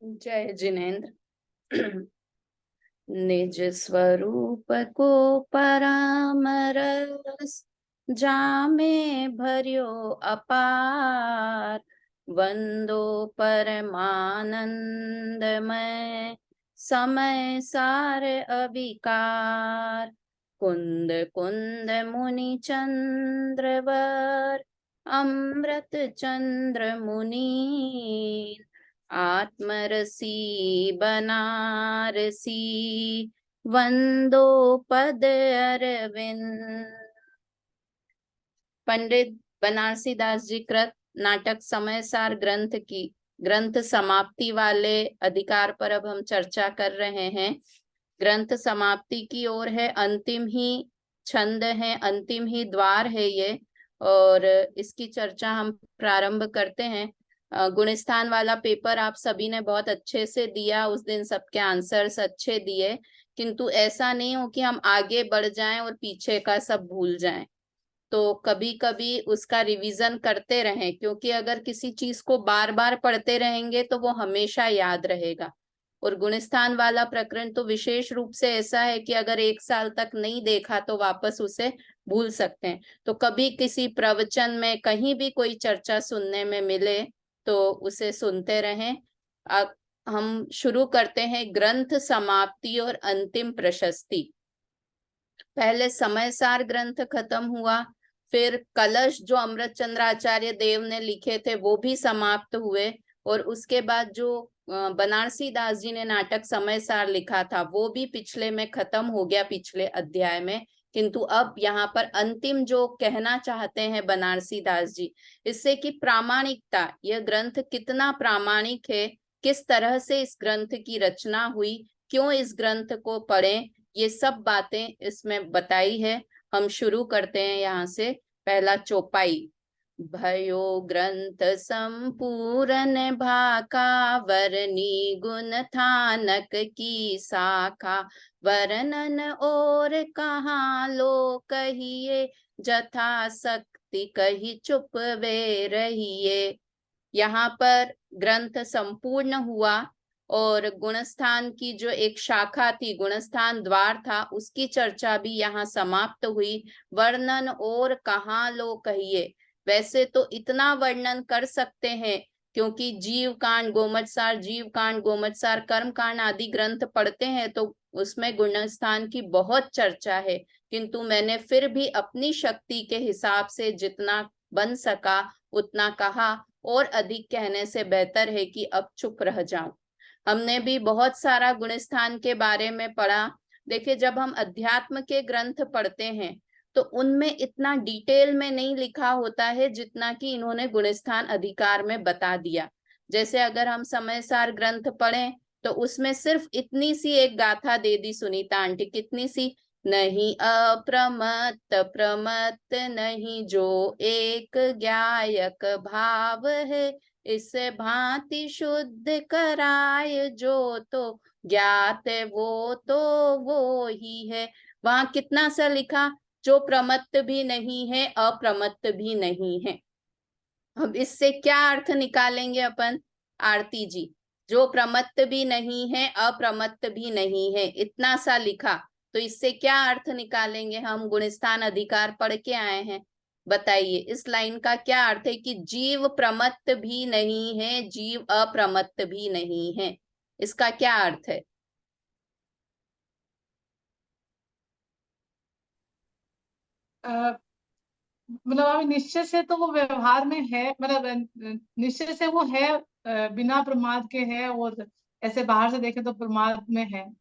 जय जिनेन्द्र। निज स्वरूप को परामरस जामे भर्यो अपार, वंदो परमानंदमय समय सार अविकार। कुंद कुंद मुनि चंद्रवर अमृत चंद्र मुनि, आत्मरसी बनारसी वंदो पद अरविंद। पंडित बनारसी दास जी कृत नाटक समय सार ग्रंथ समाप्ति वाले अधिकार पर अब हम चर्चा कर रहे हैं। ग्रंथ समाप्ति की ओर है, अंतिम ही छंद है, अंतिम ही द्वार है ये, और इसकी चर्चा हम प्रारंभ करते हैं। गुणस्थान वाला पेपर आप सभी ने बहुत अच्छे से दिया, उस दिन सबके आंसर्स अच्छे दिए, किंतु ऐसा नहीं हो कि हम आगे बढ़ जाएं और पीछे का सब भूल जाएं। तो कभी कभी उसका रिवीजन करते रहें, क्योंकि अगर किसी चीज को बार बार पढ़ते रहेंगे तो वो हमेशा याद रहेगा। और गुणस्थान वाला प्रकरण तो विशेष रूप से ऐसा है कि अगर 1 साल तक नहीं देखा तो वापस उसे भूल सकते हैं। तो कभी किसी प्रवचन में कहीं भी कोई चर्चा सुनने में मिले तो उसे सुनते रहें। अब हम शुरू करते हैं ग्रंथ समाप्ति और अंतिम प्रशस्ति। पहले समय सार ग्रंथ खत्म हुआ, फिर कलश जो अमृत चंद्राचार्य देव ने लिखे थे वो भी समाप्त हुए, और उसके बाद जो बनारसी दास जी ने नाटक समय सार लिखा था वो भी पिछले में खत्म हो गया, पिछले अध्याय में। किंतु अब यहाँ पर अंतिम जो कहना चाहते हैं बनारसी दास जी, इससे कि प्रामाणिकता, यह ग्रंथ कितना प्रामाणिक है, किस तरह से इस ग्रंथ की रचना हुई, क्यों इस ग्रंथ को पढ़ें, ये सब बातें इसमें बताई है। हम शुरू करते हैं यहाँ से। पहला चौपाई। भयो ग्रंथ संपूर्ण भाका, वरनी गुण थानक की शाखा, वर्णन और कहाँ लो कहिए, जथा शक्ति कही चुप वे रहिए। यहाँ पर ग्रंथ संपूर्ण हुआ और गुणस्थान की जो एक शाखा थी, गुणस्थान द्वार था, उसकी चर्चा भी यहाँ समाप्त हुई। वर्णन और कहाँ लो कहिए, वैसे तो इतना वर्णन कर सकते हैं क्योंकि जीव कांड गोमतसार, जीव कांड गोमतसार, कर्म कांड आदि ग्रंथ पढ़ते हैं तो उसमें गुणस्थान की बहुत चर्चा है, किंतु मैंने फिर भी अपनी शक्ति के हिसाब से जितना बन सका उतना कहा, और अधिक कहने से बेहतर है कि अब चुप रह जाऊं। हमने भी बहुत सारा गुणस्थान के बारे में पढ़ा। देखिए, जब हम अध्यात्म के ग्रंथ पढ़ते हैं तो उनमें इतना डिटेल में नहीं लिखा होता है जितना कि इन्होंने गुणस्थान अधिकार में बता दिया। जैसे अगर हम समय सार ग्रंथ पढ़ें तो उसमें सिर्फ इतनी सी एक गाथा दे दी सुनीता आंटी, कितनी सी, नहीं अप्रमत्त प्रमत्त नहीं जो एक ज्ञायक भाव है, इस भांति शुद्ध कराय जो तो ज्ञात वो तो वो ही है। वहां कितना सा लिखा, जो प्रमत्त भी नहीं है अप्रमत्त भी नहीं है। अब इससे क्या अर्थ निकालेंगे अपन, आरती जी? जो प्रमत्त भी नहीं है अप्रमत्त भी नहीं है, इतना सा लिखा, तो इससे क्या अर्थ निकालेंगे हम? गुणस्थान अधिकार पढ़ के आए हैं, बताइए इस लाइन का क्या अर्थ है कि जीव प्रमत्त भी नहीं है, जीव अप्रमत्त भी नहीं है, इसका क्या अर्थ है? मतलब अभी निश्चय से तो वो व्यवहार में है, मतलब निश्चय से वो है, बिना प्रमाद के है, और ऐसे बाहर से देखें तो प्रमाद में है,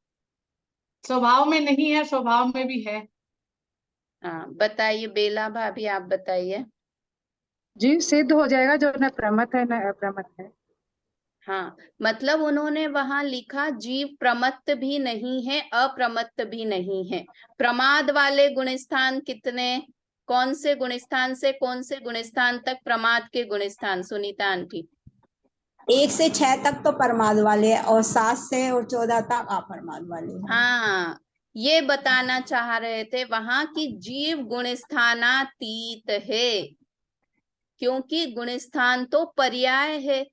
स्वभाव में नहीं है, स्वभाव में भी है। हाँ बताइए बेला भाभी, आप बताइए। जी, सिद्ध हो जाएगा जो न प्रमत है न अप्रमत है। हाँ, मतलब उन्होंने वहां लिखा जीव प्रमत्त भी नहीं है अप्रमत्त भी नहीं है। प्रमाद वाले गुणस्थान कितने, कौन से गुणस्थान से कौन से गुणस्थान तक प्रमाद के गुणस्थान, सुनीता आंटी? 1 से 6 तक तो प्रमाद वाले हैं और 7 से और 14 तक अप्रमाद वाले हैं। हाँ, ये बताना चाह रहे थे वहां की जीव गुणस्थानातीत है, क्योंकि गुणस्थान तो पर्याय है,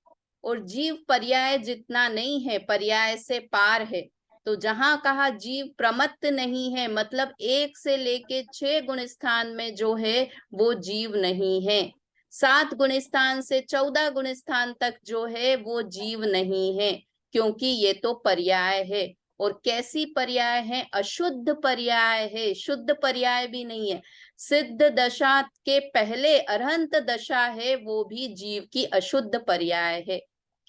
और जीव पर्याय जितना नहीं है, पर्याय से पार है। तो जहां कहा जीव प्रमत्त नहीं है, मतलब 1 से लेके 6 गुण स्थान में जो है वो जीव नहीं है। 7 गुण स्थान से 14 गुण स्थान तक जो है वो जीव नहीं है, क्योंकि ये तो पर्याय है। और कैसी पर्याय है? अशुद्ध पर्याय है, शुद्ध पर्याय भी नहीं है। सिद्ध दशा के पहले अरहंत दशा है, वो भी जीव की अशुद्ध पर्याय है।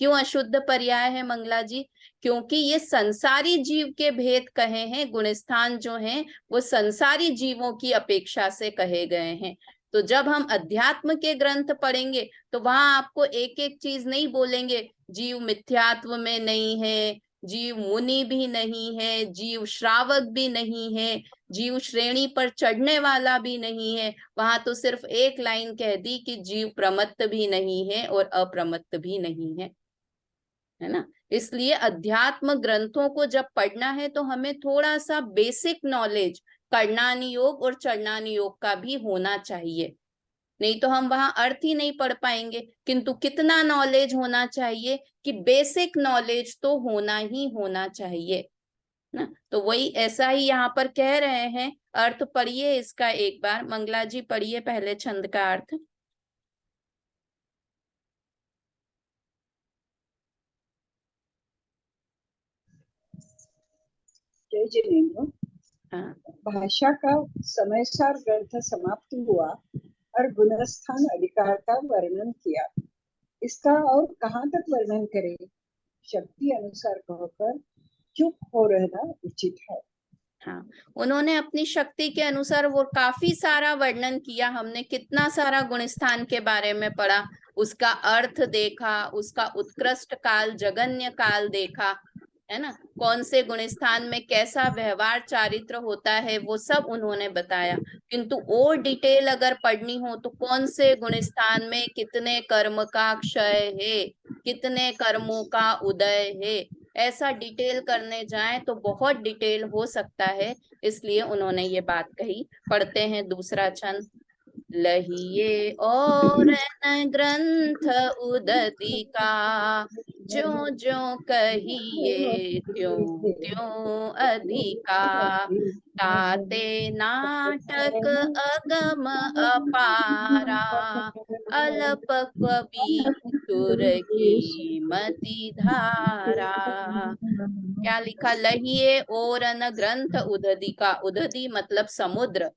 क्यों अशुद्ध पर्याय है मंगला जी? क्योंकि ये संसारी जीव के भेद कहे हैं, गुणस्थान जो हैं वो संसारी जीवों की अपेक्षा से कहे गए हैं। तो जब हम अध्यात्म के ग्रंथ पढ़ेंगे तो वहां आपको एक एक चीज नहीं बोलेंगे, जीव मिथ्यात्व में नहीं है, जीव मुनि भी नहीं है, जीव श्रावक भी नहीं है, जीव श्रेणी पर चढ़ने वाला भी नहीं है। वहां तो सिर्फ एक लाइन कह दी कि जीव प्रमत्त भी नहीं है और अप्रमत्त भी नहीं है ना। इसलिए अध्यात्म ग्रंथों को जब पढ़ना है तो हमें थोड़ा सा बेसिक नॉलेज कर्णानि योग और चरणानि योग का भी होना चाहिए, नहीं तो हम वहां अर्थ ही नहीं पढ़ पाएंगे। किंतु कितना नॉलेज होना चाहिए कि बेसिक नॉलेज तो होना ही होना चाहिए ना। तो वही ऐसा ही यहाँ पर कह रहे हैं। अर्थ पढ़िए इसका एक बार, मंगला जी पढ़िए पहले छंद का अर्थ। जय जिनेन्द्र। हाँ, भाषा का समयसार ग्रंथ समाप्त हुआ और गुणस्थान अधिकार का वर्णन किया। इसका और कहाँ तक वर्णन करें? शक्ति अनुसार कहकर चुप हो रहना उचित है। हाँ, उन्होंने अपनी शक्ति के अनुसार वो काफी सारा वर्णन किया। हमने कितना सारा गुणस्थान के बारे में पढ़ा, उसका अर्थ देखा, उसका उत्कृष्ट काल जगन्य काल देखा, है ना। कौन से गुणस्थान में कैसा व्यवहार चारित्र होता है वो सब उन्होंने बताया। किंतु और डिटेल अगर पढ़नी हो तो कौन से गुणस्थान में कितने कर्म का क्षय है, कितने कर्मों का उदय है, ऐसा डिटेल करने जाएं तो बहुत डिटेल हो सकता है। इसलिए उन्होंने ये बात कही। पढ़ते हैं दूसरा छंद। लहिए और न ग्रंथ उदति का, ज्यों ज्यों कहिए त्यों त्यों अधिका। ताते नाटक अगम अपारा, अल्प कवि सुर की मति धारा। क्या लिखा? लहिए और न ग्रंथ उदधि का, उदधि मतलब समुद्र।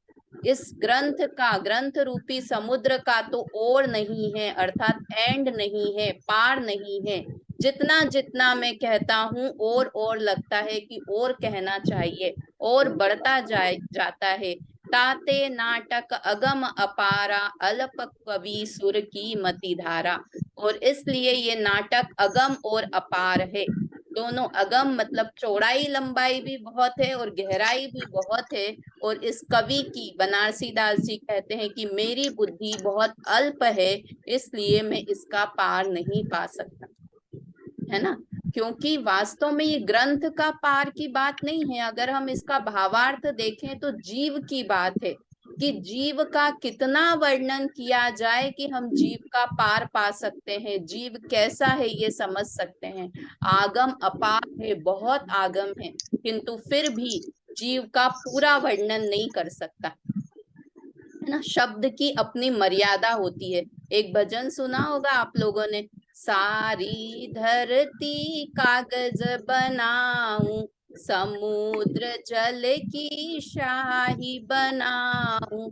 इस ग्रंथ का, ग्रंथ रूपी समुद्र का तो और नहीं है, अर्थात एंड नहीं है, पार नहीं है। जितना जितना मैं कहता हूँ और लगता है कि और कहना चाहिए, और बढ़ता जाता है। ताते नाटक अगम अपारा, अल्प कवि सुर की मति धारा। और इसलिए ये नाटक अगम और अपार है। दोनों, अगम मतलब चौड़ाई लंबाई भी बहुत है और गहराई भी बहुत है। और इस कवि की, बनारसी दास जी कहते हैं कि मेरी बुद्धि बहुत अल्प है, इसलिए मैं इसका पार नहीं पा सकता, है ना। क्योंकि वास्तव में ये ग्रंथ का पार की बात नहीं है। अगर हम इसका भावार्थ देखें तो जीव की बात है कि जीव का कितना वर्णन किया जाए कि हम जीव का पार पा सकते हैं, जीव कैसा है ये समझ सकते हैं। आगम अपार है, बहुत आगम है, किंतु फिर भी जीव का पूरा वर्णन नहीं कर सकता, है ना। शब्द की अपनी मर्यादा होती है। एक भजन सुना होगा आप लोगों ने, सारी धरती कागज बनाऊं, समुद्र जल की शाही बनाऊं,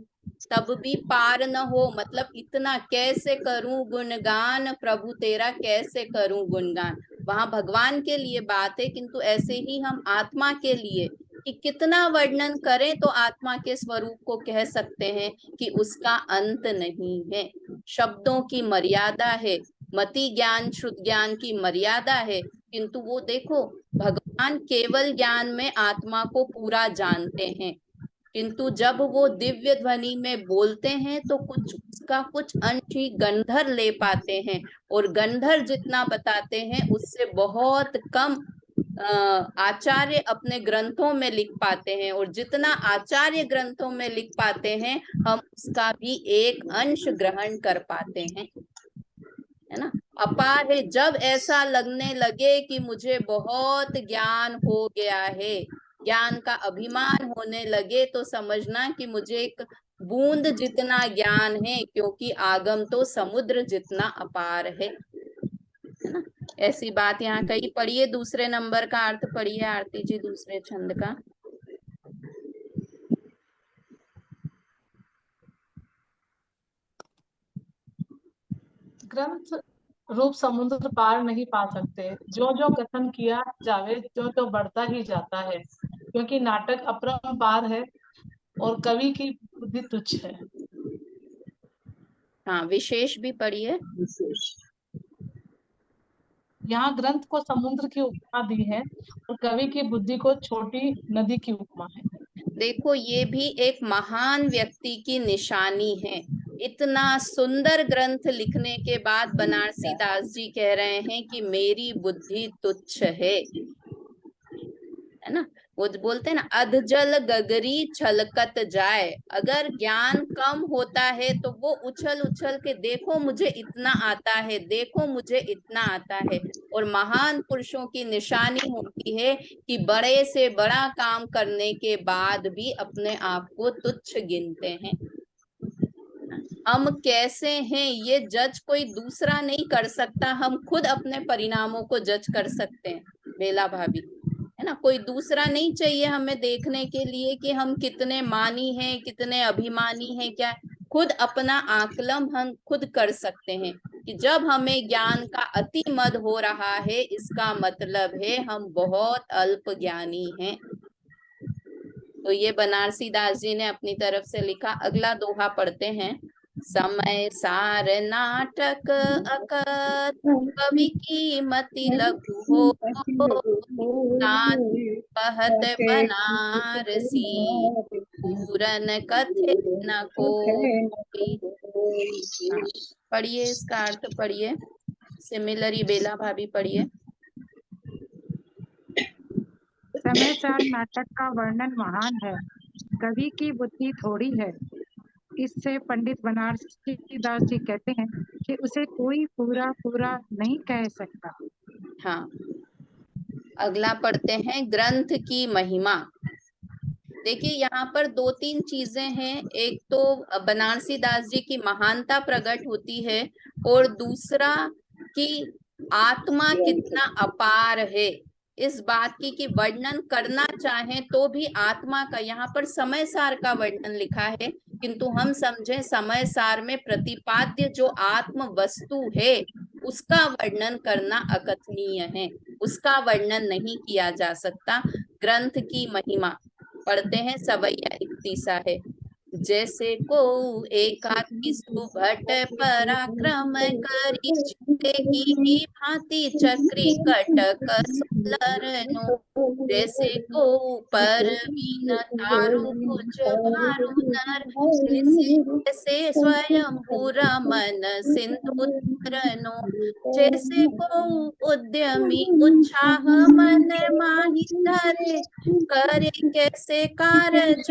तब भी पार न हो। मतलब इतना कैसे करूं गुणगान प्रभु तेरा, कैसे करूं गुणगान। वहां भगवान के लिए बात है, किंतु ऐसे ही हम आत्मा के लिए कि कितना वर्णन करें तो आत्मा के स्वरूप को कह सकते हैं कि उसका अंत नहीं है। शब्दों की मर्यादा है, मति ज्ञान श्रुत ज्ञान की मर्यादा है। किंतु वो देखो, भगवान केवल ज्ञान में आत्मा को पूरा जानते हैं, किंतु जब वो दिव्य ध्वनि में बोलते हैं तो कुछ उसका कुछ अंश ही गंधर ले पाते हैं। और गंधर जितना बताते हैं उससे बहुत कम आचार्य अपने ग्रंथों में लिख पाते हैं। और जितना आचार्य ग्रंथों में लिख पाते हैं, हम उसका भी एक अंश ग्रहण कर पाते हैं, है ना। अपार है जब ऐसा लगने लगे कि मुझे बहुत ज्ञान हो गया है, ज्ञान का अभिमान होने लगे, तो समझना कि मुझे एक बूंद जितना ज्ञान है, क्योंकि आगम तो समुद्र जितना अपार है ना। ऐसी बात यहाँ कही। पढ़िए दूसरे नंबर का अर्थ पढ़िए आरती जी, दूसरे छंद का। ग्रंथ रूप समुद्र पार नहीं पा सकते, जो जो कथन किया जावे जो तो बढ़ता ही जाता है, क्योंकि नाटक अपरंपार है और कवि की बुद्धि तुच्छ है। हाँ, विशेष भी पढ़िए। यहाँ ग्रंथ को समुद्र की उपमा दी है और कवि की बुद्धि को छोटी नदी की उपमा है। देखो, ये भी एक महान व्यक्ति की निशानी है। इतना सुंदर ग्रंथ लिखने के बाद बनारसी दास जी कह रहे हैं कि मेरी बुद्धि तुच्छ है ना। वो बोलते हैं ना, अधजल गगरी छलकत जाए। अगर ज्ञान कम होता है तो वो उछल उछल के देखो मुझे इतना आता है, देखो मुझे इतना आता है। और महान पुरुषों की निशानी होती है कि बड़े से बड़ा काम करने के बाद भी अपने आप को तुच्छ गिनते हैं। हम कैसे हैं ये जज कोई दूसरा नहीं कर सकता, हम खुद अपने परिणामों को जज कर सकते हैं बेला भाभी, है ना। कोई दूसरा नहीं चाहिए हमें देखने के लिए कि हम कितने मानी हैं, कितने अभिमानी हैं। क्या खुद अपना आकलन हम खुद कर सकते हैं कि जब हमें ज्ञान का अति मद हो रहा है, इसका मतलब है हम बहुत अल्प ज्ञानी हैं। तो ये बनारसी दास जी ने अपनी तरफ से लिखा। अगला दोहा पढ़ते हैं। समय सार नाटक अकथ, कवि की मति लघु हो, तान कहत बनारसी, पूरन कथे न कोई। पढ़िए इसका अर्थ पढ़िए, सिमिलरी बेला भाभी पढ़िए। समय सार नाटक का वर्णन महान है, कवि की बुद्धि थोड़ी है। इससे पंडित बनारसी दास जी कहते हैं कि उसे कोई पूरा पूरा नहीं कह सकता। हाँ, अगला पढ़ते हैं ग्रंथ की महिमा। देखिए, यहाँ पर दो तीन चीजें हैं। एक तो बनारसी दास जी की महानता प्रकट होती है, और दूसरा कि आत्मा कितना अपार है। इस बात की कि वर्णन करना चाहें तो भी आत्मा का, यहाँ पर समय सार का वर्णन लिखा है, किंतु हम समझे समय सार में प्रतिपाद्य जो आत्म वस्तु है उसका वर्णन करना अकथनीय है, उसका वर्णन नहीं किया जा सकता। ग्रंथ की महिमा पढ़ते हैं, सवैया 31 है। जैसे को एकाकी सुभट पराक्रम करी, की भांति चक्री कटक सोलरनु। जैसे को परवीन तारु कुछ भारु नर, जैसे स्वयं पूरा मन सिंधु तरनु। जैसे को उद्यमी उत्साह मन माही धरे, करे कैसे कारज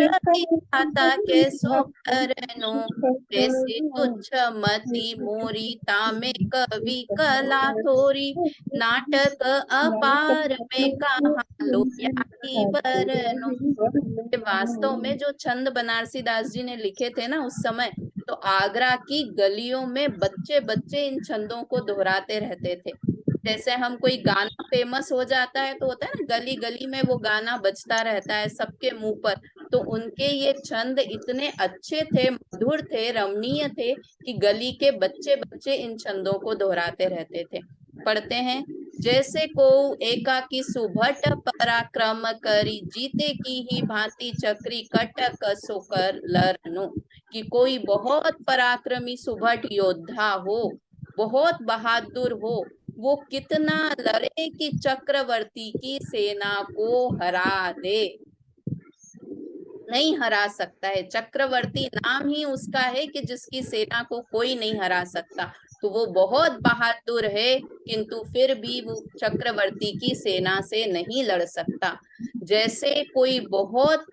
आता कैसो करनु। जैसे तुच्छ मति मोरीता में कवि कला थोरी, नाटक अपार में कहा लो याही बरनु। वास्तव में जो छंद बनारसी दास जी ने लिखे थे ना उस समय, तो आगरा की गलियों में बच्चे बच्चे इन छंदों को दोहराते रहते थे। जैसे हम कोई गाना फेमस हो जाता है तो होता है ना, गली गली में वो गाना बजता रहता है सबके मुंह पर। तो उनके ये छंद इतने अच्छे थे, मधुर थे, रमणीय थे कि गली के बच्चे बच्चे इन छंदों को दोहराते रहते थे। पढ़ते हैं। जैसे को एकाकी सुभट पराक्रम करी, जीते की ही भांति चक्री कटक सोकर लरनु। कि कोई बहुत पराक्रमी सुभट योद्धा हो, बहुत बहादुर हो, वो कितना लड़े कि चक्रवर्ती की सेना को हरा दे। नहीं हरा सकता है। चक्रवर्ती नाम ही उसका है कि जिसकी सेना को कोई नहीं हरा सकता। तो वो बहुत बहादुर है, किंतु फिर भी वो चक्रवर्ती की सेना से नहीं लड़ सकता। जैसे कोई बहुत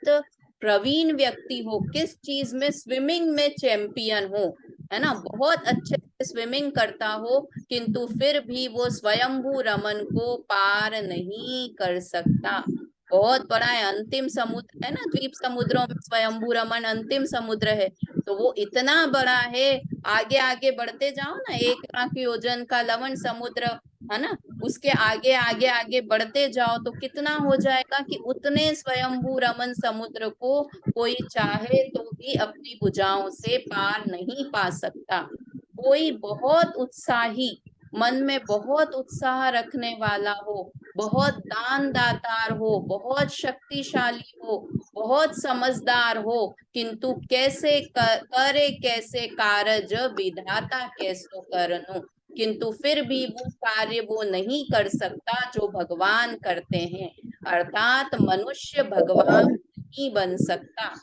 प्रवीण व्यक्ति हो, किस चीज में, स्विमिंग में चैंपियन हो, है ना, बहुत अच्छे से स्विमिंग करता हो, किंतु फिर भी वो स्वयंभू रमन को पार नहीं कर सकता। बहुत बड़ा है, अंतिम समुद्र है ना, द्वीप समुद्रों में स्वयंभू रमन अंतिम समुद्र है, तो वो इतना बड़ा है। आगे आगे बढ़ते जाओ ना, 1 लाख योजन का लवण समुद्र है ना, उसके आगे आगे आगे बढ़ते जाओ तो कितना हो जाएगा कि उतने स्वयंभू रमन समुद्र को कोई चाहे तो भी अपनी भुजाओं से पार नहीं पा सकता। कोई बहुत उत्साही, मन में बहुत उत्साह रखने वाला हो, बहुत दान दातार हो, बहुत शक्तिशाली हो, बहुत समझदार हो, किंतु कैसे करे कैसे कारज विधाता कैसो करनु, किंतु फिर भी वो कार्य वो नहीं कर सकता जो भगवान करते हैं, अर्थात मनुष्य भगवान नहीं बन सकता।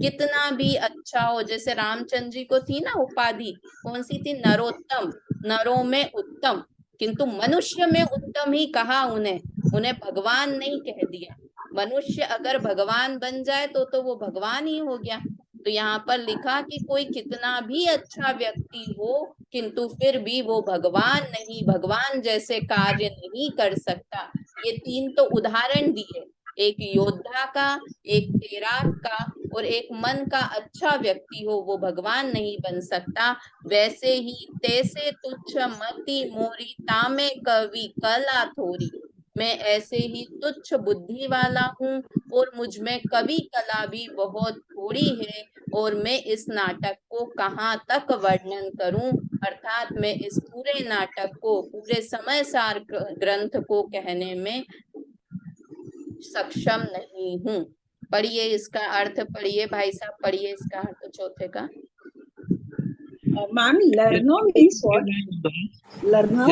कितना भी अच्छा हो, जैसे रामचंद्र जी को थी ना उपाधि, कौन सी थी, नरोत्तम, नरों में उत्तम, किंतु मनुष्य में उत्तम ही कहा उन्हें, उन्हें भगवान नहीं कह दिया। मनुष्य अगर भगवान बन जाए तो वो भगवान ही हो गया। तो यहाँ पर लिखा कि कोई कितना भी अच्छा व्यक्ति हो, किंतु फिर भी वो भगवान नहीं, भगवान जैसे कार्य नहीं कर सकता। ये 3 तो उदाहरण दिए, एक योद्धा का, एक तैराक का, और एक मन का अच्छा व्यक्ति हो, वो भगवान नहीं बन सकता। वैसे ही तैसे तुच्छ मति मोरी तामे कवि कला थोरी, मैं ऐसे ही तुच्छ बुद्धि वाला हूँ और मुझ में कवि कला भी बहुत थोड़ी है, और मैं इस नाटक को कहाँ तक वर्णन करूं, अर्थात मैं इस पूरे नाटक को, पूरे समय सार ग्रंथ को कहने में सक्षम नहीं हूँ। पढ़िए इसका अर्थ, पढ़िए भाई साहब, पढ़िए इसका अर्थ चौथे का। Ma'am, लर्नो means what? लर्नो,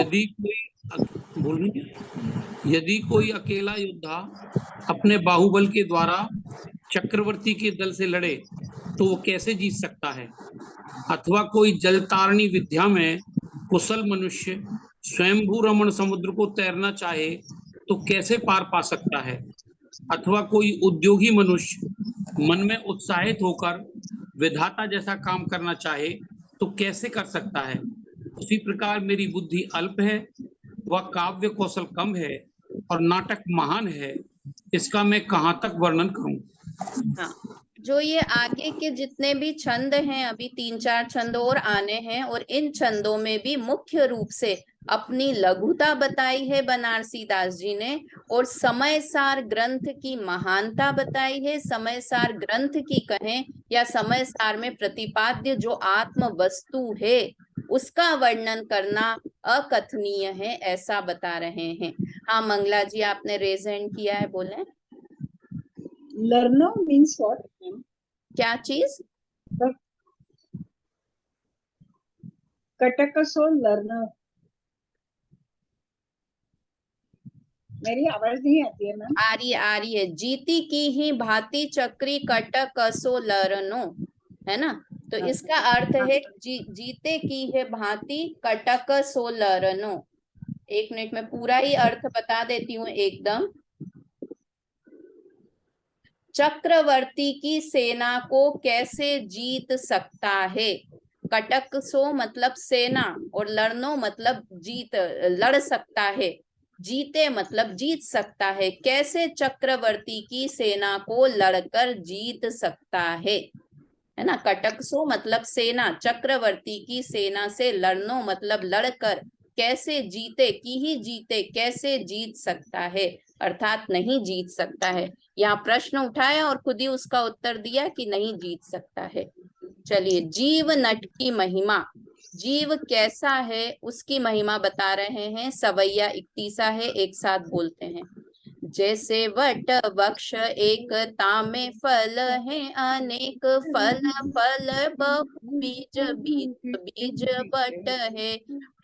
यदि कोई अकेला योद्धा अपने बाहुबल के द्वारा चक्रवर्ती के दल से लड़े तो वो कैसे जीत सकता है? अथवा कोई जलतारणी विद्या में कुशल मनुष्य स्वयंभू रमण समुद्र को तैरना चाहे तो कैसे पार पा सकता है? अथवा कोई उद्योगी मनुष्य मन में उत्साहित होकर विधाता जैसा काम करना चाहे तो कैसे कर सकता है? उसी प्रकार मेरी बुद्धि अल्प है, वह काव्य कौशल कम है और नाटक महान है, इसका मैं कहाँ तक वर्णन करूं? हाँ, जो ये आगे के जितने भी छंद हैं, अभी 3-4 छंद और आने हैं, और इन छंदों में भी मुख्य रूप से अपनी लघुता बताई है बनारसी दास जी ने, और समय सार ग्रंथ की महानता बताई है। समय सार ग्रंथ की कहें या समय सार में प्रतिपाद्य जो आत्म वस्तु है उसका वर्णन करना अकथनीय है, ऐसा बता रहे हैं। हाँ मंगला जी, आपने रेज हैंड किया है, बोले। लर्नो मीन्स व्हाट? क्या चीज? कटकसो लर्नो। मेरी आवाज नहीं आती है मैम? आ रही है। जीती की ही भांति चक्री कटकसो लरनो, है ना, तो इसका अर्थ है जीते की है भांति कटकसो लरनो। 1 मिनट में पूरा ही अर्थ बता देती हूँ एकदम। चक्रवर्ती की सेना को कैसे जीत सकता है? कटकसो मतलब सेना, और लड़नो मतलब जीत, लड़ सकता है। जीते मतलब जीत सकता है। कैसे चक्रवर्ती की सेना को लड़कर जीत सकता है ना। कटकसो मतलब सेना, चक्रवर्ती की सेना से लड़नो मतलब लड़कर, कैसे जीते की ही जीते, कैसे जीत सकता है, अर्थात नहीं जीत सकता है। यहाँ प्रश्न उठाया और खुद ही उसका उत्तर दिया कि नहीं जीत सकता है। चलिए, जीव नट की महिमा, जीव कैसा है उसकी महिमा बता रहे हैं। सवैया इक्तीसा है, एक साथ बोलते हैं। जैसे वट वृक्ष एक तामे फल है अनेक, फल फल बहु बीज बीज बीज वट है।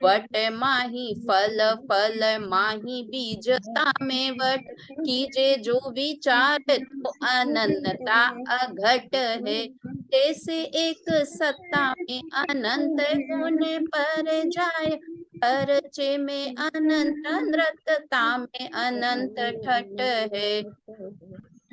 वट माही फल फल माही बीज तामे वट, कीजे जो विचार तो अनंतता अघट है। जैसे एक सत्ता में अनंत गुण पर जाए, परचे में अनंत नृत्यता में अनंत ठट है।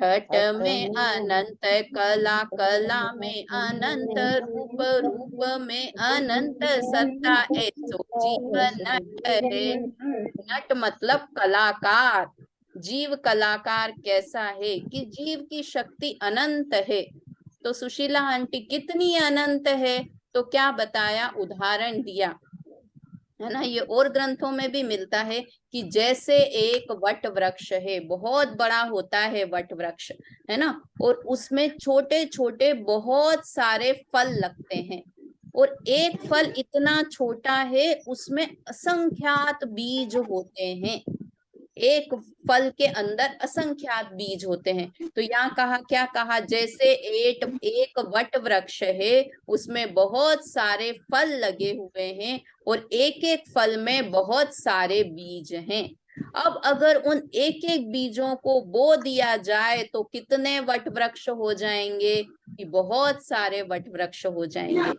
ठठ में अनंत कला, कला में अनंत रूप, रूप में अनंत सत्ता, ऐसो जीव नट है। नट मतलब कलाकार। जीव कलाकार कैसा है कि जीव की शक्ति अनंत है। तो सुशीला आंटी कितनी अनंत है, तो क्या बताया, उदाहरण दिया है ना। ये और ग्रंथों में भी मिलता है कि जैसे एक वट वृक्ष है, बहुत बड़ा होता है वट वृक्ष, है ना, और उसमें छोटे छोटे बहुत सारे फल लगते हैं, और एक फल इतना छोटा है उसमें असंख्यात बीज होते हैं। एक फल के अंदर असंख्यात बीज होते हैं। तो यहाँ कहा, क्या कहा, जैसे एक वट वृक्ष है, उसमें बहुत सारे फल लगे हुए हैं और एक एक फल में बहुत सारे बीज हैं। अब अगर उन एक एक बीजों को बो दिया जाए तो कितने वट वृक्ष हो जाएंगे, कि बहुत सारे वट वृक्ष हो जाएंगे।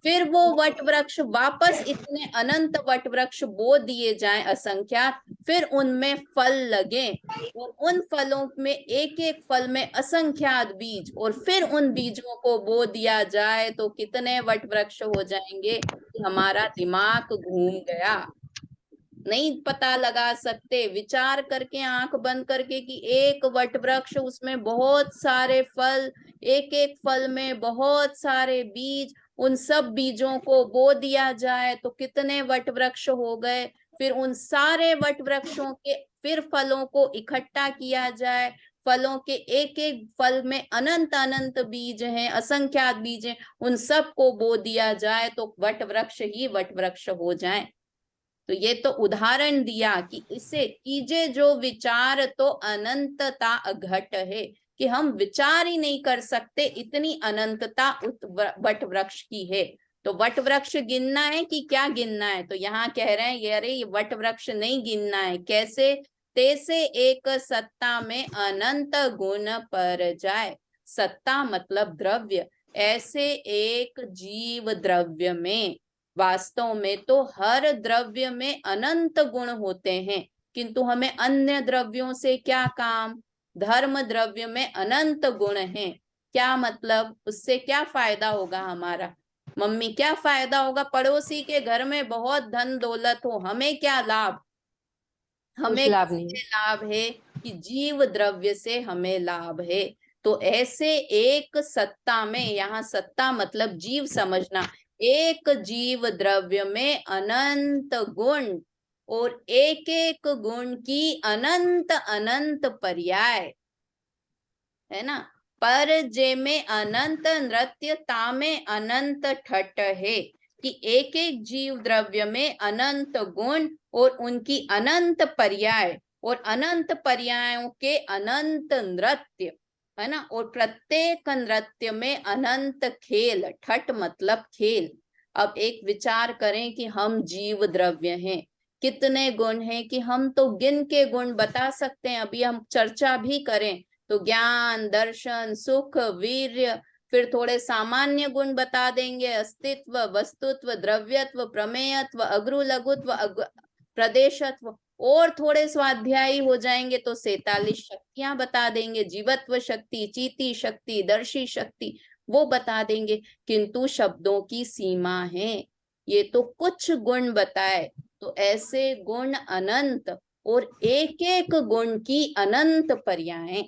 फिर वो वट वृक्ष वापस इतने अनंत वट वृक्ष बो दिए जाएं असंख्यात, फिर उनमें फल लगे और उन फलों में एक एक फल में असंख्यात बीज, और फिर उन बीजों को बो दिया जाए तो कितने वट वृक्ष हो जाएंगे। हमारा दिमाग घूम गया, नहीं पता लगा सकते। विचार करके आंख बंद करके कि एक वट वृक्ष, उसमें बहुत सारे फल, एक एक फल में बहुत सारे बीज, उन सब बीजों को बो दिया जाए तो कितने वट वृक्ष हो गए। फिर उन सारे वट वृक्षों के फिर फलों को इकट्ठा किया जाए, फलों के एक एक फल में अनंत अनंत बीज हैं, असंख्यात बीज हैं, उन सब को बो दिया जाए तो वट वृक्ष ही वट वृक्ष हो जाए। तो ये तो उदाहरण दिया कि इसे कीजिए जो विचार तो अनंतता अघट है, कि हम विचार ही नहीं कर सकते, इतनी अनंतता उस वट वृक्ष की है। तो वट वृक्ष गिनना है कि क्या गिनना है, तो यहाँ कह रहे हैं ये, अरे ये वट वृक्ष नहीं गिनना है। कैसे, तैसे एक सत्ता में अनंत गुण पर जाए। सत्ता मतलब द्रव्य, ऐसे एक जीव द्रव्य में, वास्तव में तो हर द्रव्य में अनंत गुण होते हैं, किंतु हमें अन्य द्रव्यों से क्या काम, धर्म द्रव्य में अनंत गुण हैं। क्या मतलब, उससे क्या फायदा होगा हमारा, मम्मी क्या फायदा होगा, पड़ोसी के घर में बहुत धन दौलत हो, हमें क्या लाभ, हमें लाभ नहीं, लाभ है कि जीव द्रव्य से हमें लाभ है। तो ऐसे एक सत्ता में, यहाँ सत्ता मतलब जीव समझना, एक जीव द्रव्य में अनंत गुण और एक एक गुण की अनंत अनंत पर्याय, है ना। पर जे में अनंत नृत्य, तामे अनंत ठट है, कि एक एक जीव द्रव्य में अनंत गुण और उनकी अनंत पर्याय, और अनंत पर्यायों के अनंत नृत्य, है ना, और प्रत्येक नृत्य में अनंत खेल, ठट मतलब खेल। अब एक विचार करें कि हम जीव द्रव्य हैं, कितने गुण हैं, कि हम तो गिन के गुण बता सकते हैं, अभी हम चर्चा भी करें तो ज्ञान, दर्शन, सुख, वीर्य, फिर थोड़े सामान्य गुण बता देंगे, अस्तित्व, वस्तुत्व, द्रव्यत्व, प्रमेयत्व, अग्रु लघुत्व, प्रदेशत्व, और थोड़े स्वाध्यायी हो जाएंगे तो 47 शक्तियां बता देंगे, जीवत्व शक्ति, चीती शक्ति, दर्शी शक्ति, वो बता देंगे। किंतु शब्दों की सीमा है, ये तो कुछ गुण बताए, तो ऐसे गुण अनंत और एक एक गुण की अनंत पर्याय।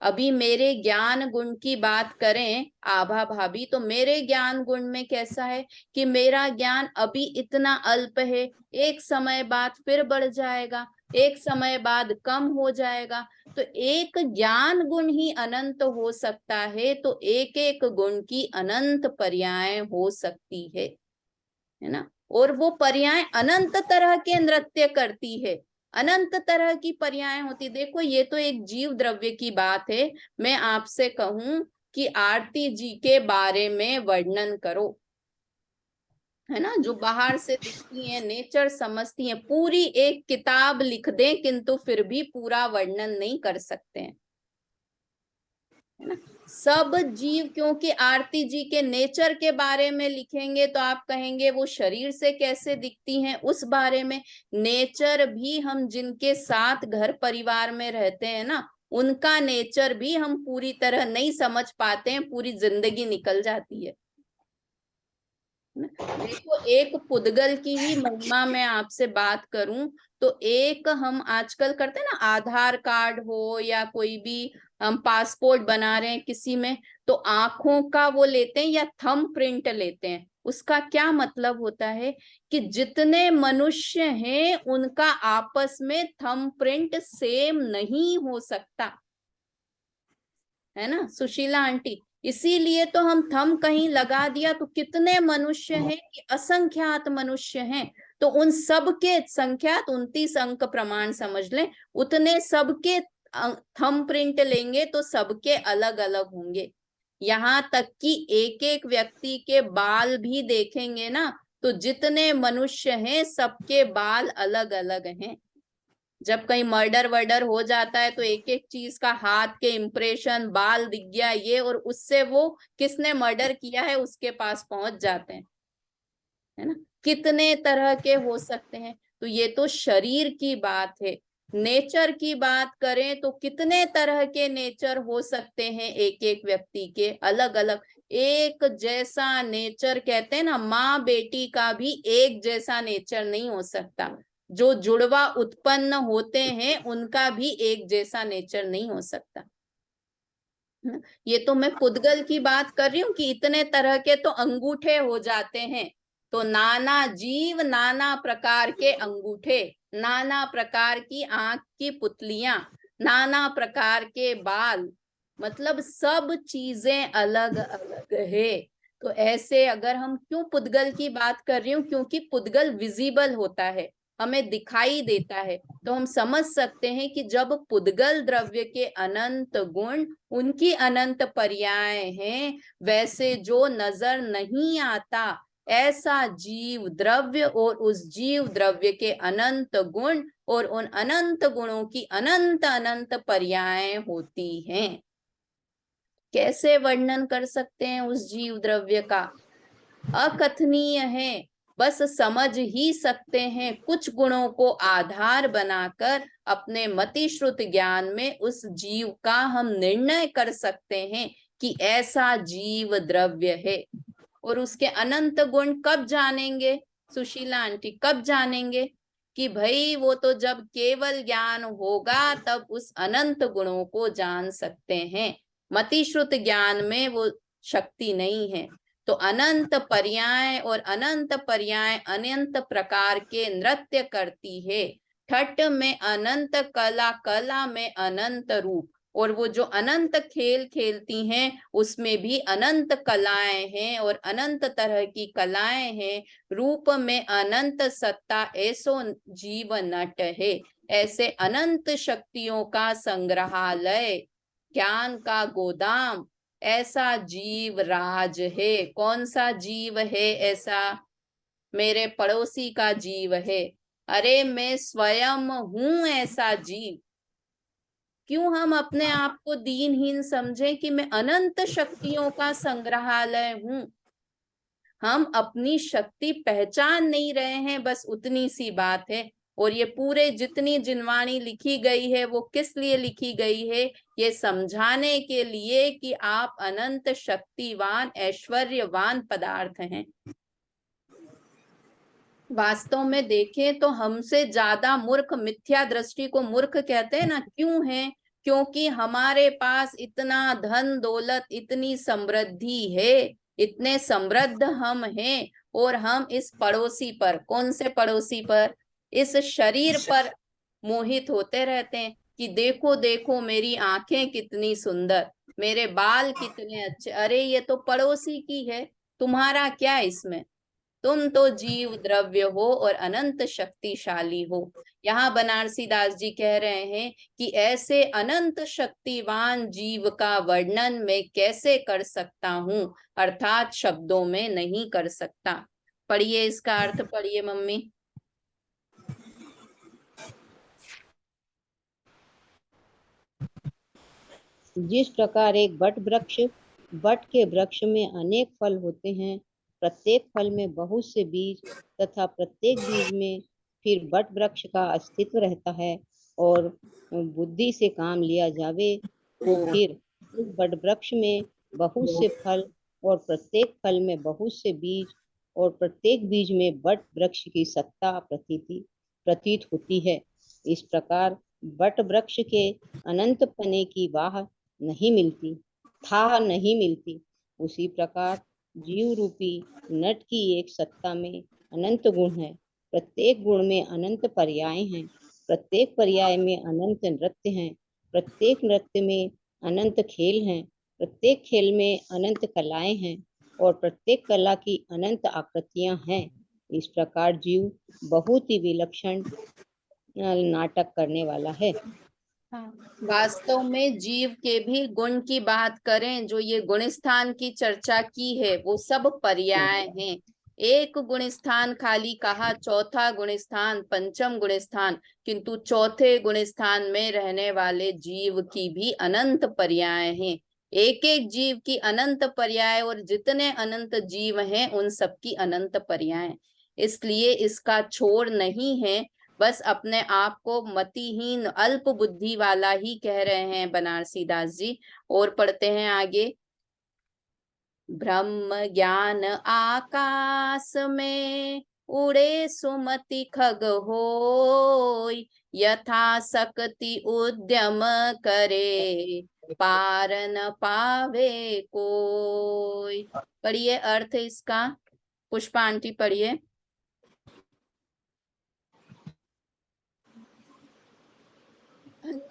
अभी मेरे ज्ञान गुण की बात करें आभा भाभी, तो मेरे ज्ञान गुण में कैसा है कि मेरा ज्ञान अभी इतना अल्प है, एक समय बाद फिर बढ़ जाएगा, एक समय बाद कम हो जाएगा। तो एक ज्ञान गुण ही अनंत हो सकता है, तो एक एक गुण की अनंत पर्याय हो सकती है ना। और वो पर्याय अनंत तरह के नृत्य करती है, अनंत तरह की पर्याय होती। देखो ये तो एक जीव द्रव्य की बात है, मैं आपसे कहूं कि आरती जी के बारे में वर्णन करो, है ना, जो बाहर से दिखती है, नेचर समझती है, पूरी एक किताब लिख दें किंतु फिर भी पूरा वर्णन नहीं कर सकते हैं, है ना। सब जीव, क्योंकि आरती जी के नेचर के बारे में लिखेंगे तो आप कहेंगे वो शरीर से कैसे दिखती हैं, उस बारे में। नेचर भी हम जिनके साथ घर परिवार में रहते हैं ना, उनका नेचर भी हम पूरी तरह नहीं समझ पाते हैं, पूरी जिंदगी निकल जाती है। देखो, एक पुद्गल की ही महिमा में आपसे बात करूं तो एक हम आजकल करते हैं ना, आधार कार्ड हो या कोई भी हम पासपोर्ट बना रहे हैं किसी में, तो आंखों का वो लेते हैं या थंब प्रिंट लेते हैं। उसका क्या मतलब होता है कि जितने मनुष्य हैं उनका आपस में थंब प्रिंट सेम नहीं हो सकता, है ना सुशीला आंटी। इसीलिए तो हम थंब कहीं लगा दिया तो कितने मनुष्य हैं कि असंख्यात मनुष्य हैं, तो उन सबके संख्यात 29 अंक प्रमाण समझ लें, उतने सबके थंब प्रिंट लेंगे तो सबके अलग अलग होंगे। यहाँ तक कि एक एक व्यक्ति के बाल भी देखेंगे ना, तो जितने मनुष्य हैं सबके बाल अलग अलग हैं। जब कहीं मर्डर वर्डर हो जाता है तो एक एक चीज का, हाथ के इंप्रेशन, बाल दिख गया ये, और उससे वो किसने मर्डर किया है उसके पास पहुंच जाते हैं, है ना। कितने तरह के हो सकते हैं। तो ये तो शरीर की बात है। नेचर की बात करें तो कितने तरह के नेचर हो सकते हैं एक एक व्यक्ति के, अलग अलग। एक जैसा नेचर कहते हैं ना, माँ बेटी का भी एक जैसा नेचर नहीं हो सकता। जो जुड़वा उत्पन्न होते हैं उनका भी एक जैसा नेचर नहीं हो सकता। ये तो मैं पुद्गल की बात कर रही हूँ कि इतने तरह के तो अंगूठे हो जाते हैं। तो नाना जीव नाना प्रकार के अंगूठे, नाना प्रकार की आंख की पुतलियां, नाना प्रकार के बाल, मतलब सब चीजें अलग अलग है। तो ऐसे अगर हम, क्यों पुद्गल की बात कर रही हूँ, क्योंकि पुद्गल विजिबल होता है, हमें दिखाई देता है। तो हम समझ सकते हैं कि जब पुद्गल द्रव्य के अनंत गुण, उनकी अनंत पर्याय हैं, वैसे जो नजर नहीं आता ऐसा जीव द्रव्य और उस जीव द्रव्य के अनंत गुण और उन अनंत गुणों की अनंत अनंत पर्याय होती हैं। कैसे वर्णन कर सकते हैं उस जीव द्रव्य का? अकथनीय है, बस समझ ही सकते हैं। कुछ गुणों को आधार बनाकर अपने मतिश्रुत ज्ञान में उस जीव का हम निर्णय कर सकते हैं कि ऐसा जीव द्रव्य है। और उसके अनंत गुण कब जानेंगे सुशीला आंटी, कब जानेंगे? कि भाई वो तो जब केवल ज्ञान होगा तब उस अनंत गुणों को जान सकते हैं। मतिश्रुत ज्ञान में वो शक्ति नहीं है। तो अनंत पर्याय और अनंत पर्याय अनंत प्रकार के नृत्य करती है। ठट में अनंत कला, कला में अनंत रूप, और वो जो अनंत खेल खेलती हैं उसमें भी अनंत कलाएं हैं और अनंत तरह की कलाएं हैं। रूप में अनंत सत्ता, ऐसो जीव नट है। ऐसे अनंत शक्तियों का संग्रहालय, ज्ञान का गोदाम, ऐसा जीव राज है। कौन सा जीव है ऐसा? मेरे पड़ोसी का जीव है। अरे मैं स्वयं हूं ऐसा जीव। क्यों हम अपने आप को दीनहीन समझें कि मैं अनंत शक्तियों का संग्रहालय हूं? हम अपनी शक्ति पहचान नहीं रहे हैं, बस उतनी सी बात है। और ये पूरे जितनी जिनवाणी लिखी गई है वो किस लिए लिखी गई है? ये समझाने के लिए कि आप अनंत शक्तिवान ऐश्वर्यवान पदार्थ हैं। वास्तव में देखें तो हमसे ज्यादा मूर्ख, मिथ्या दृष्टि को मूर्ख कहते हैं ना, क्यों है? क्योंकि हमारे पास इतना धन दौलत, इतनी समृद्धि है, इतने समृद्ध हम हैं, और हम इस पड़ोसी पर, कौन से पड़ोसी पर? इस शरीर पर मोहित होते रहते हैं कि देखो देखो मेरी आंखें कितनी सुंदर, मेरे बाल कितने अच्छे। अरे ये तो पड़ोसी की है, तुम्हारा क्या इसमें? तुम तो जीव द्रव्य हो और अनंत शक्तिशाली हो। यहाँ बनारसी दास जी कह रहे हैं कि ऐसे अनंत शक्तिवान जीव का वर्णन मैं कैसे कर सकता हूँ, अर्थात शब्दों में नहीं कर सकता। पढ़िए, इसका अर्थ पढ़िए मम्मी। जिस प्रकार एक बट वृक्ष, बट के वृक्ष में अनेक फल होते हैं, प्रत्येक फल में बहुत से बीज तथा प्रत्येक बीज में फिर बट वृक्ष का अस्तित्व रहता है, और बुद्धि से काम लिया जावे तो फिर इस बट वृक्ष में बहुत से फल और प्रत्येक फल में बहुत से बीज और प्रत्येक बीज में बट वृक्ष की सत्ता प्रतीत होती है। इस प्रकार बट वृक्ष के अनंत पने की नहीं मिलती। उसी प्रकार जीव रूपी नट की एक सत्ता में अनंत गुण है। प्रत्येक गुण में अनंत पर्याय हैं। प्रत्येक पर्याय में अनंत नृत्य हैं। प्रत्येक नृत्य में अनंत खेल हैं। प्रत्येक खेल में अनंत कलाएं हैं और प्रत्येक कला की अनंत आकृतियां हैं। इस प्रकार जीव बहुत ही विलक्षण नाटक करने वाला है। वास्तव में जीव के भी गुण की बात करें, जो ये गुण स्थान की चर्चा की है वो सब पर्याय हैं। एक गुण स्थान खाली कहा, चौथा गुण स्थान, पंचम गुण स्थान, किंतु चौथे गुण स्थान में रहने वाले जीव की भी अनंत पर्याय हैं। एक एक जीव की अनंत पर्याय और जितने अनंत जीव हैं उन सबकी अनंत पर्याय। इसलिए इसका छोर नहीं है, बस अपने आप को मतिहीन अल्प बुद्धि वाला ही कह रहे हैं बनारसी दास जी। और पढ़ते हैं आगे। ब्रह्म ज्ञान आकाश में उड़े सुमति खग होय, यथा शक्ति उद्यम करे पार न पावे कोई। पढ़िए अर्थ इसका, पुष्पा आंटी पढ़िए।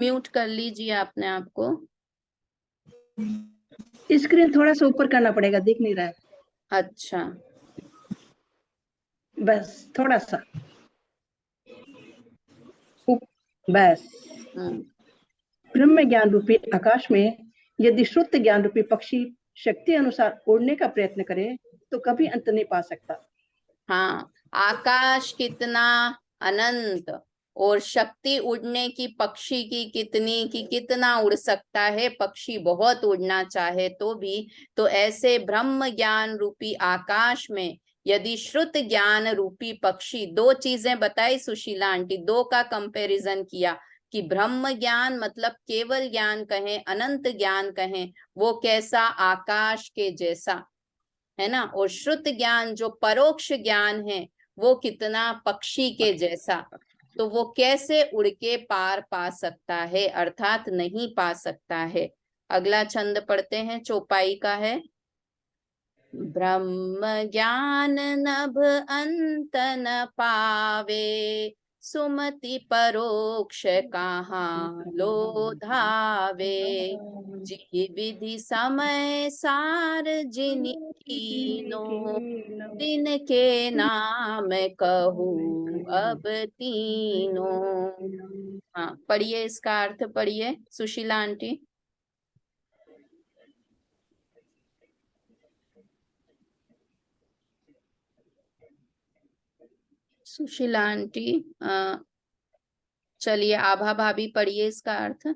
म्यूट कर लीजिए अपने आप को। स्क्रीन थोड़ा सा ऊपर करना पड़ेगा, दिख नहीं रहा है। अच्छा, बस थोड़ा सा बस। ब्रह्म ज्ञान रूपी आकाश में यदि शुद्ध ज्ञान रूपी पक्षी शक्ति अनुसार उड़ने का प्रयत्न करे तो कभी अंत नहीं पा सकता। हाँ, आकाश कितना अनंत और शक्ति उड़ने की पक्षी की कितना उड़ सकता है। पक्षी बहुत उड़ना चाहे तो भी। तो ऐसे ब्रह्म ज्ञान रूपी आकाश में यदि श्रुत ज्ञान रूपी पक्षी, दो चीजें बताई सुशीला आंटी, दो का कंपैरिजन किया कि ब्रह्म ज्ञान मतलब केवल ज्ञान कहें, अनंत ज्ञान कहें, वो कैसा, आकाश के जैसा है ना। और श्रुत ज्ञान जो परोक्ष ज्ञान है वो कितना, पक्षी के जैसा। तो वो कैसे उड़ के पार पा सकता है, अर्थात नहीं पा सकता है। अगला छंद पढ़ते हैं, चौपाई का है। ब्रह्म ज्ञान नभ अंत न पावे, सुमति परोक्ष कहाँ लोधावे, जी विधि समय सार जिनि कीनो, दिन के नाम कहूँ अब तीनों। हाँ, पढ़िए इसका अर्थ पढ़िए सुशीला आंटी। सुशीला आंटी, चलिए आभा भाभी पढ़िए इसका अर्थ।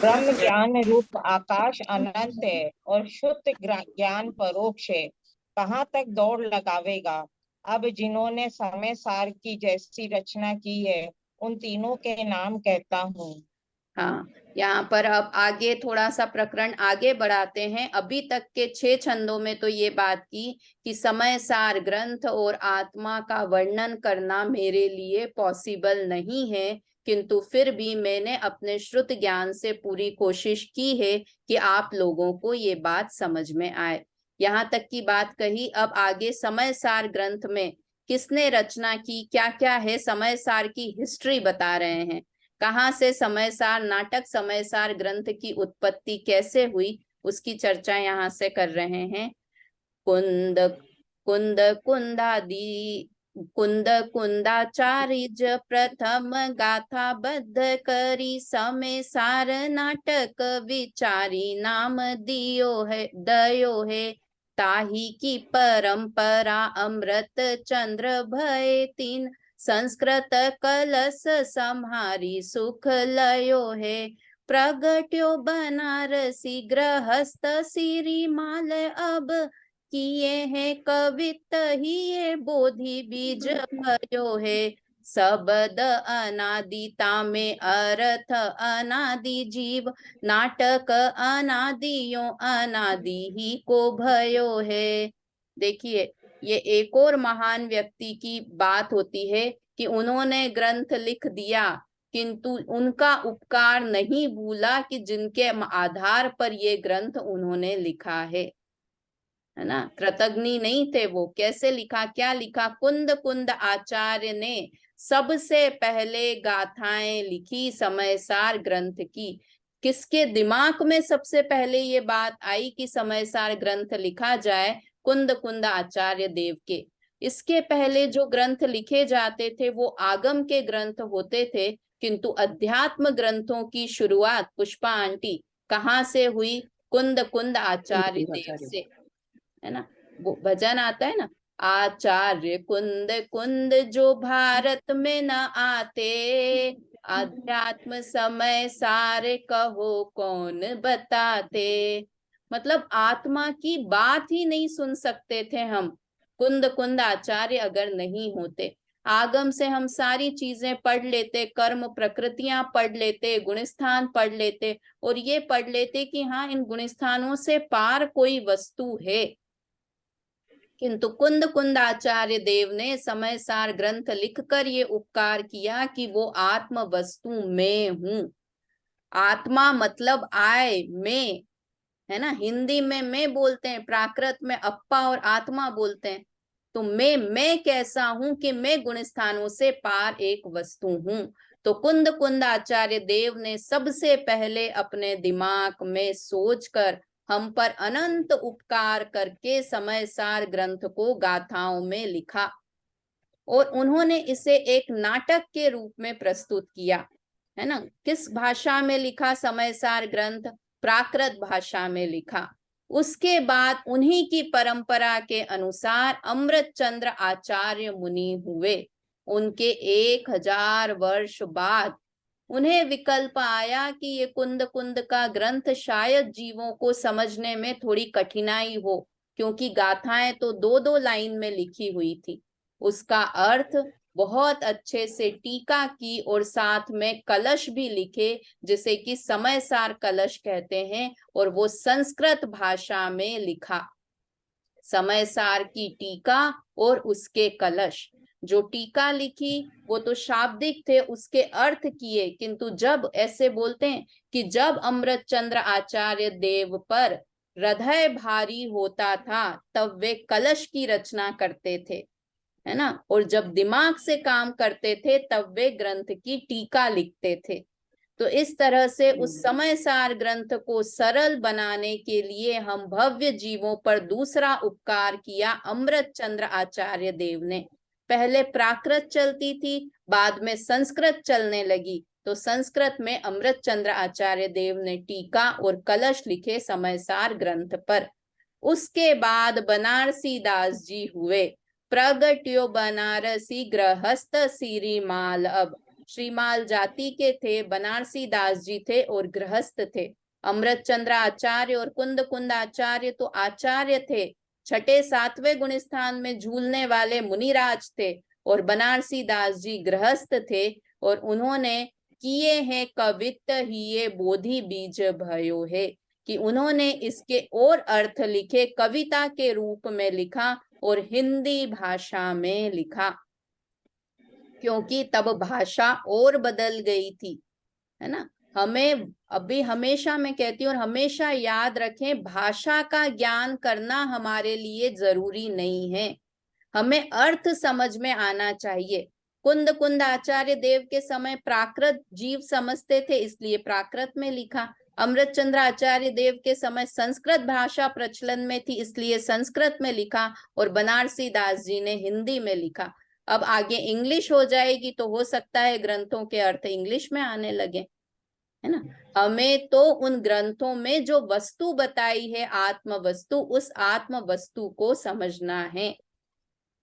ब्रह्म ज्ञान रूप आकाश अनंत है और शुद्ध ज्ञान परोक्ष है, कहाँ तक दौड़ लगावेगा। अब जिन्होंने समय सार की जैसी रचना की है उन तीनों के नाम कहता हूँ। हाँ, यहाँ पर अब आगे थोड़ा सा प्रकरण आगे बढ़ाते हैं। अभी तक के 6 छंदों में तो ये बात की कि समय सार ग्रंथ और आत्मा का वर्णन करना मेरे लिए पॉसिबल नहीं है, किंतु फिर भी मैंने अपने श्रुत ज्ञान से पूरी कोशिश की है कि आप लोगों को ये बात समझ में आए। यहाँ तक की बात कही। अब आगे समय सार ग्रंथ में किसने रचना की, क्या क्या है, समय सार की हिस्ट्री बता रहे हैं। कहाँ से समय सार नाटक, समय सार ग्रंथ की उत्पत्ति कैसे हुई, उसकी चर्चा यहाँ से कर रहे हैं। कुंद कुंद कुंदादि कुंद कुंदाचार्य प्रथम गाथा बद्ध करी, समय सार नाटक विचारी, नाम दियो है ताही की परंपरा, अमृत चंद्र भय तीन, संस्कृत कलश सम्हारी, सुख लयो है, प्रगट्यो बनारसी गृहस्थ सिरी माल, अब किए हैं कवित ही ये बोधि बीज भयो है। शब्द अनादिता में अर्थ अनादि जीव, नाटक अनादियों अनादि ही को भयो है। देखिए, ये एक और महान व्यक्ति की बात होती है कि उन्होंने ग्रंथ लिख दिया, किंतु उनका उपकार नहीं भूला कि जिनके आधार पर ये ग्रंथ उन्होंने लिखा है ना। कृतज्ञ नहीं थे वो। कैसे लिखा, क्या लिखा? कुंद कुंद आचार्य ने सबसे पहले गाथाएं लिखी समयसार ग्रंथ की। किसके दिमाग में सबसे पहले ये बात आई कि समयसार ग्रंथ लिखा जाए? कुंद कुंद आचार्य देव के। इसके पहले जो ग्रंथ लिखे जाते थे वो आगम के ग्रंथ होते थे, किंतु अध्यात्म ग्रंथों की शुरुआत पुष्पा आंटी कहाँ से हुई? कुंद कुंद आचार्य देव से, है ना। वो भजन आता है ना, आचार्य कुंद कुंद जो भारत में न आते, अध्यात्म समय सारे कहो कौन बताते। मतलब आत्मा की बात ही नहीं सुन सकते थे हम, कुंद कुंद आचार्य अगर नहीं होते। आगम से हम सारी चीजें पढ़ लेते, कर्म प्रकृतियां पढ़ लेते, गुणस्थान पढ़ लेते, और ये पढ़ लेते कि हाँ, इन गुणस्थानों से पार कोई वस्तु है। किंतु कुंद कुंद आचार्य देव ने समयसार ग्रंथ लिखकर ये उपकार किया कि वो आत्म वस्तु में हूं। आत्मा मतलब आय, में, है ना। हिंदी में मैं बोलते हैं, प्राकृत में अप्पा और आत्मा बोलते हैं। तो मैं कैसा हूं कि मैं गुण स्थानों से पार एक वस्तु हूं। तो कुंद कुंद आचार्य देव ने सबसे पहले अपने दिमाग में सोचकर हम पर अनंत उपकार करके समयसार ग्रंथ को गाथाओं में लिखा, और उन्होंने इसे एक नाटक के रूप में प्रस्तुत किया, है ना। किस भाषा में लिखा समयसार ग्रंथ? प्राकृत भाषा में लिखा। उसके बाद उन्हीं की परंपरा के अनुसार अमृतचंद्र आचार्य मुनि हुए। उनके 1000 वर्ष बाद उन्हें विकल्प आया कि ये कुंद कुंद का ग्रंथ शायद जीवों को समझने में थोड़ी कठिनाई हो, क्योंकि गाथाएं तो 2-2 लाइन में लिखी हुई थी। उसका अर्थ बहुत अच्छे से टीका की और साथ में कलश भी लिखे, जिसे कि समयसार कलश कहते हैं, और वो संस्कृत भाषा में लिखा। समयसार की टीका और उसके कलश। जो टीका लिखी वो तो शाब्दिक थे, उसके अर्थ किए, किंतु जब ऐसे बोलते हैं कि जब अमृतचंद्र आचार्य देव पर हृदय भारी होता था तब वे कलश की रचना करते थे, है ना। और जब दिमाग से काम करते थे तब वे ग्रंथ की टीका लिखते थे। तो इस तरह से उस समयसार ग्रंथ को सरल बनाने के लिए हम भव्य जीवों पर दूसरा उपकार किया अमृतचंद्र आचार्य देव ने। पहले प्राकृत चलती थी, बाद में संस्कृत चलने लगी, तो संस्कृत में अमृतचंद्र आचार्य देव ने टीका और कलश लिखे समयसार ग्रंथ पर। उसके बाद बनारसी दास जी हुए। प्रगट्यो बनारसी गृहस्थ श्रीमाल। अब श्रीमाल जाति के थे, बनारसी दास जी थे और गृहस्थ थे। अमृतचंद्र आचार्य और कुंद कुंद आचार्य तो आचार्य थे, 6-7वें गुणस्थान में झूलने वाले मुनिराज थे, और बनारसी दास जी गृहस्थ थे, और उन्होंने किए हैं कवित ही ये बोधि बीज भयो है, कि उन्होंने इसके और अर्थ लिखे, कविता के रूप में लिखा और हिंदी भाषा में लिखा, क्योंकि तब भाषा और बदल गई थी, है ना। हमें अभी हमेशा मैं कहती हूँ और हमेशा याद रखें, भाषा का ज्ञान करना हमारे लिए जरूरी नहीं है, हमें अर्थ समझ में आना चाहिए। कुंद कुंद आचार्य देव के समय प्राकृत जीव समझते थे, इसलिए प्राकृत में लिखा। अमृतचंद्र आचार्य देव के समय संस्कृत भाषा प्रचलन में थी, इसलिए संस्कृत में लिखा, और बनारसी दास जी ने हिंदी में लिखा। अब आगे इंग्लिश हो जाएगी तो हो सकता है ग्रंथों के अर्थ इंग्लिश में आने लगे, है ना। हमें तो उन ग्रंथों में जो वस्तु बताई है, आत्म वस्तु, उस आत्म वस्तु को समझना है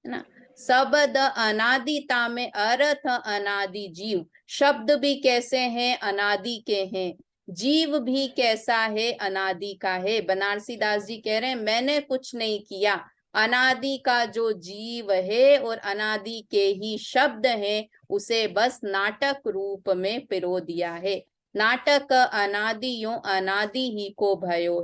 ना। शब्द अनादिता में अर्थ अनादि जीव। शब्द भी कैसे हैं? अनादि के हैं। जीव भी कैसा है, अनादि का है। बनारसी दास जी कह रहे हैं मैंने कुछ नहीं किया, अनादि का जो जीव है और अनादि के ही शब्द हैं उसे बस नाटक रूप में पिरो दिया है। नाटक अनादि यो अनादि ही को भयो